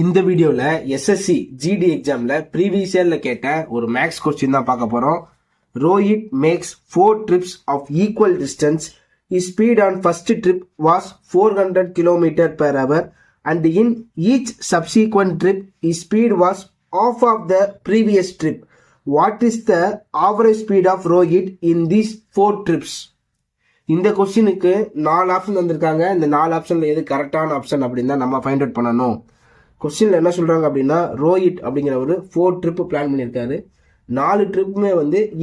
இந்த வீடியோல SSC GD எக்ஸாம்ல ப்ரீவியஸ் இயர்ல கேட்ட ஒரு மேக்ஸ் கொஸ்டின் தான் பார்க்க போறோம். Rohit makes 4 trips of equal distance. His speed on first trip was 400 km/h and in each subsequent trip his speed was half of the previous trip. What is the average speed of Rohit in these 4 trips? இந்த கொஸ்டினுக்கு 4 option வந்திருக்காங்க. இந்த 4 ஆப்ஷன்ல எது கரெக்டான option அப்படின்னு தான் நம்ம ஃபைண்ட் அவுட் பண்ணணும். கொஸ்டின்ல என்ன சொல்றாங்க அப்படின்னா, ரோஹித் அப்படிங்கிற ஒரு 4 ட்ரிப் பிளான் பண்ணியிருக்காரு. 4 ட்ரிப்புமே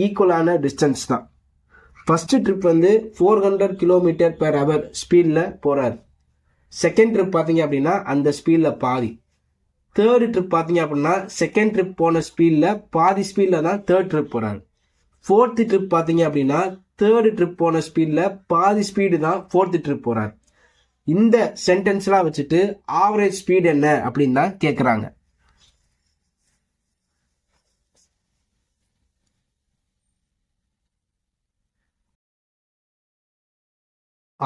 ஈக்குவலான டிஸ்டன்ஸ் தான். ஃபர்ஸ்ட் ட்ரிப் 400 km/h ஸ்பீட்ல போறாரு. செகண்ட் ட்ரிப் பார்த்தீங்க அப்படின்னா அந்த ஸ்பீட்ல பாதி. தேர்ட் ட்ரிப் பார்த்தீங்க அப்படின்னா செகண்ட் ட்ரிப் போன ஸ்பீட்ல பாதி ஸ்பீட்ல தான் தேர்ட் ட்ரிப் போறாரு. ஃபோர்த் ட்ரிப் பார்த்தீங்க அப்படின்னா தேர்ட் ட்ரிப் போன ஸ்பீட்ல பாதி ஸ்பீடு தான் ஃபோர்த் ட்ரிப் போறாரு. இந்த சென்டென்ஸ்லாம் வச்சுட்டு ஆவரேஜ் ஸ்பீட் என்ன அப்படின்னு தான் கேட்குறாங்க.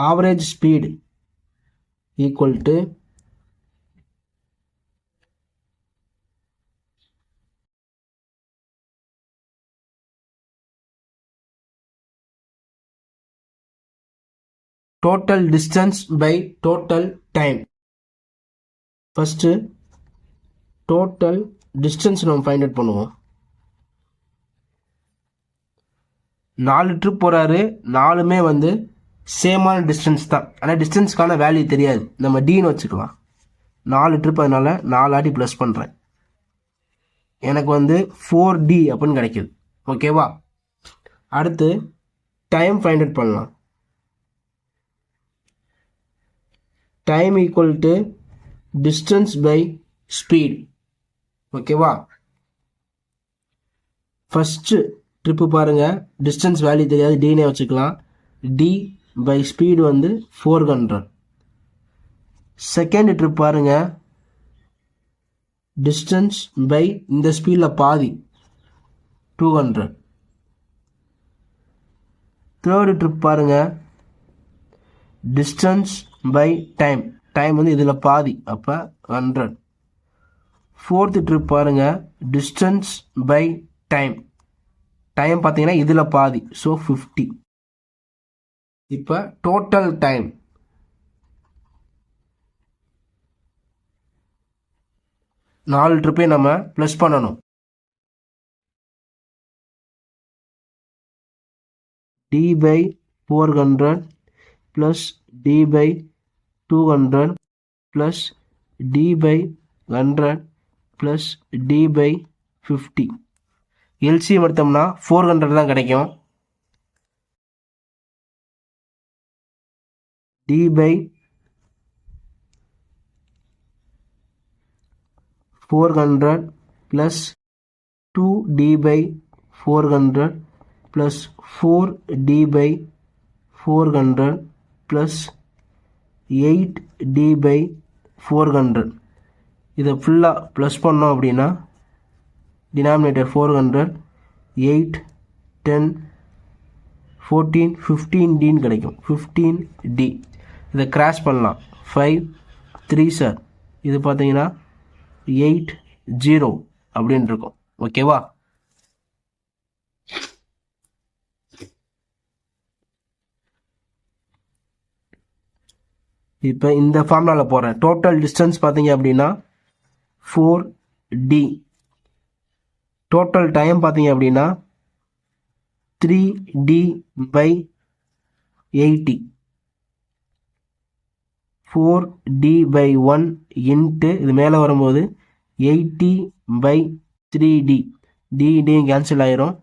Average speed equal to total distance by total time. First total distance நம்ம ஃபைண்ட் அவுட் பண்ணுவோம். 4 ட்ரிப் போறாரு. 4மே சேமான டிஸ்டன்ஸ் தான். ஆனால் டிஸ்டன்ஸ்க்கான வேல்யூ தெரியாது. நம்ம டின்னு வச்சுக்கலாம். 4 ட்ரிப், அதனால 4 ஆட்டி ப்ளஸ் பண்ணுறேன். எனக்கு 4D அப்படின்னு கிடைக்குது. ஓகேவா? அடுத்து டைம் ஃபைண்ட் அவுட் பண்ணலாம். Time equal to distance by speed. ஓகேவா? ஃபர்ஸ்ட் ட்ரிப்பு பாருங்க, டிஸ்டன்ஸ் வேல்யூ தெரியாது, டினே வச்சுக்கலாம். D by speed 400. Second trip பாருங்க, டிஸ்டன்ஸ் பை இந்த ஸ்பீடில் பாதி 200. தேர்டு ட்ரிப் பாருங்க, டிஸ்டன்ஸ் பை டைம். டைம் இதில் பாதி, அப்போ 100. ஃபோர்த் ட்ரிப் பாருங்க, டிஸ்டன்ஸ் பை டைம். டைம் பார்த்தீங்கன்னா இதில் பாதி, ஸோ 50. இப்போ டோட்டல் டைம் நாலு ட்ரிப்பே நம்ம ப்ளஸ் பண்ணணும். D by 400 plus d by 200 plus d by 100 plus d by 50. LCM எடுத்தோம்னா 400 தான் கிடைக்கும். d by 400 plus 2d by 400 plus 4d by 400 plus 8d by 400. இதை ஃபுல்லாக ப்ளஸ் பண்ணோம் அப்படின்னா டினாமினேட்டர் 400, 8, 10, 14, 15Dன்னு கிடைக்கும். 15D. இதை கிராஸ் பண்ணலாம். 5, 3 சார், இது பார்த்தீங்கன்னா 8, 0 அப்படின்னு இருக்கும். ஓகேவா? இப்போ இந்த ஃபார்முலாவில் போகிறேன். டோட்டல் டிஸ்டன்ஸ் பார்த்தீங்க அப்படின்னா 4D. டோட்டல் டைம் பார்த்தீங்க அப்படின்னா 3D by 80. 4D by 1 into இது மேலே வரும்போது 80 by 3D. D கேன்சல் ஆயிரும்.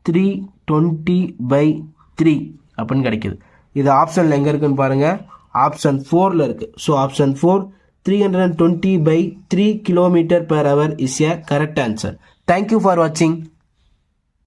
320 by 3 அப்படின்னு கிடைக்குது. இது ஆப்ஷனில் எங்கே இருக்குன்னு பாருங்கள். ஆப்ஷன் 4ல் இருக்குது. So option 4 320 by 3 km/h is a correct answer. Thank you for watching.